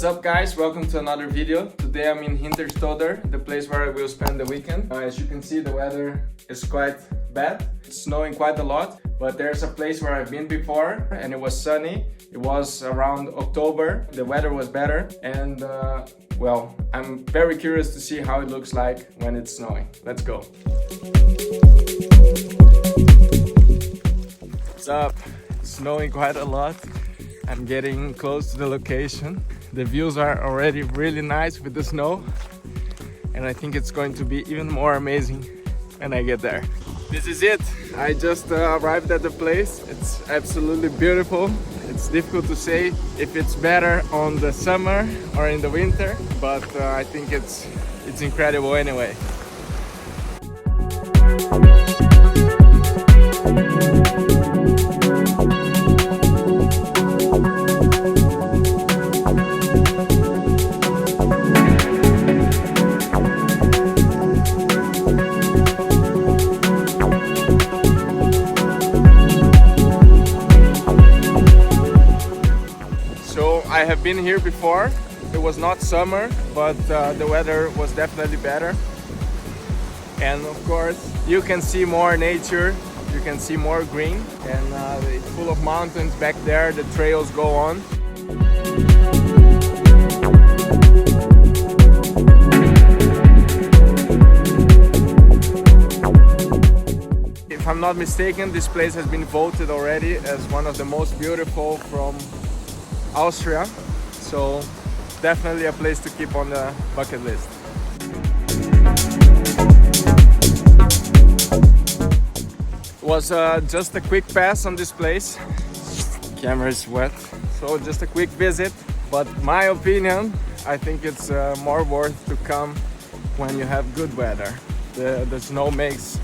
What's up guys, welcome to another video. Today I'm in Stuttgart, the place where I will spend the weekend. As you can see, the weather is quite bad. It's snowing quite a lot, but there's a place where I've been before and it was sunny. It was around October, the weather was better, and well, I'm very curious to see how it looks like when it's snowing. Let's go. What's up? It's snowing quite a lot. I'm getting close to the location. The views are already really nice with the snow, and I think it's going to be even more amazing when I get there. This is it. I just arrived at the place. It's absolutely beautiful. It's difficult to say if it's better on the summer or in the winter, but I think it's incredible anyway. I have been here before. It was not summer, but the weather was definitely better. And of course, you can see more nature, you can see more green, and it's full of mountains back there. The trails go on. If I'm not mistaken, this place has been voted already as one of the most beautiful from Austria, so definitely a place to keep on the bucket list. It was just a quick pass on this place. Camera is wet, so just a quick visit. But my opinion, I think it's more worth to come when you have good weather. The snow makes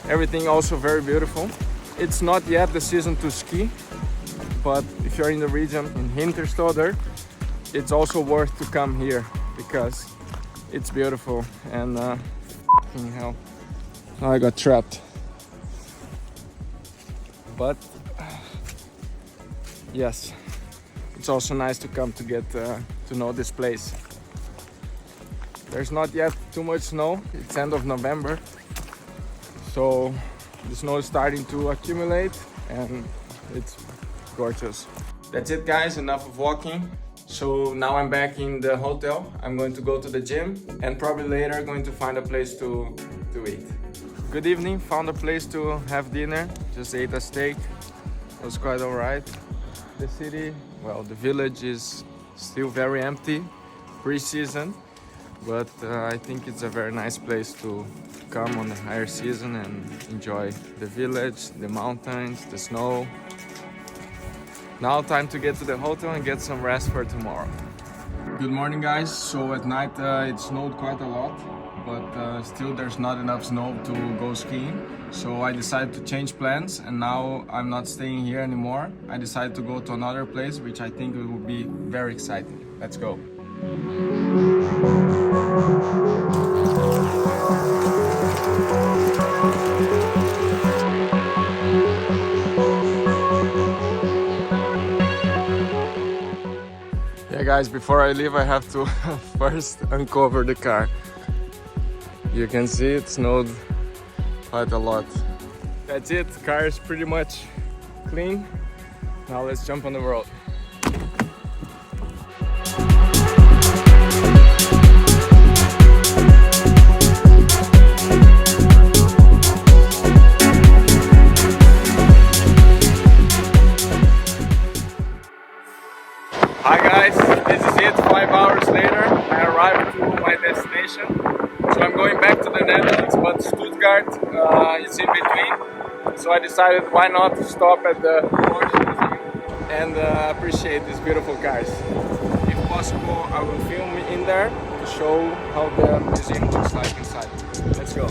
everything also very beautiful. It's not yet the season to ski, but if you're in the region in Stuttgart, it's also worth to come here because it's beautiful. And fucking hell, I got trapped. But yes, it's also nice to come to get to know this place. There's not yet too much snow. It's end of November, so the snow is starting to accumulate and it's gorgeous. That's it guys, enough of walking. So now I'm back in the hotel. I'm going to go to the gym and probably later going to find a place to eat. Good evening, found a place to have dinner. Just ate a steak, it was quite alright. The city, well, the village is still very empty, pre-season, but I think it's a very nice place to come on the higher season and enjoy the village, the mountains, the snow. Now time to get to the hotel and get some rest for tomorrow. Good morning guys. So at night it snowed quite a lot, but still there's not enough snow to go skiing. So I decided to change plans, and now I'm not staying here anymore. I decided to go to another place, which I think will be very exciting. Let's go. Yeah guys, before I leave I have to first uncover the car. You can see it snowed quite a lot. That's it, the car is pretty much clean. Now let's jump on the road. Hi guys, this is it, 5 hours later. I arrived to my destination. So I'm going back to the Netherlands, but Stuttgart is in between. So I decided why not to stop at the Porsche Museum and appreciate these beautiful cars. If possible, I will film in there to show how the museum looks like inside. Let's go.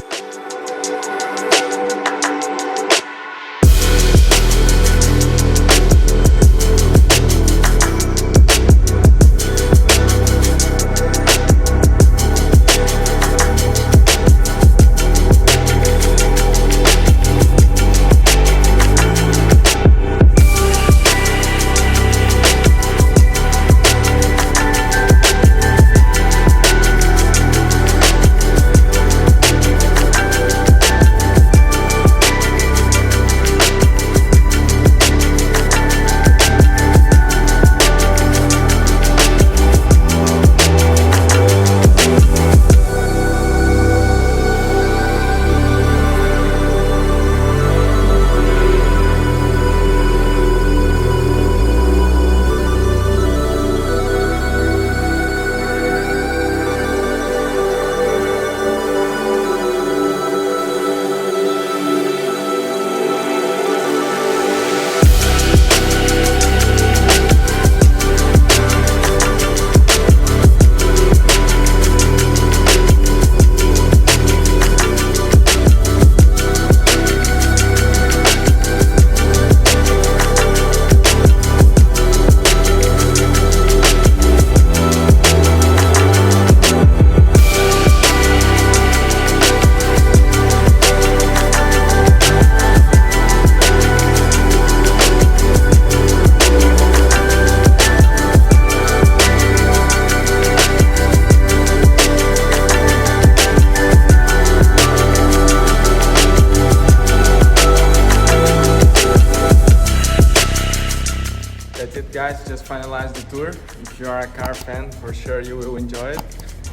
it guys, just finalized the tour. If you are a car fan, for sure you will enjoy it.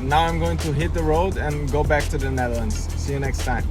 Now I'm going to hit the road and go back to the Netherlands. See you next time.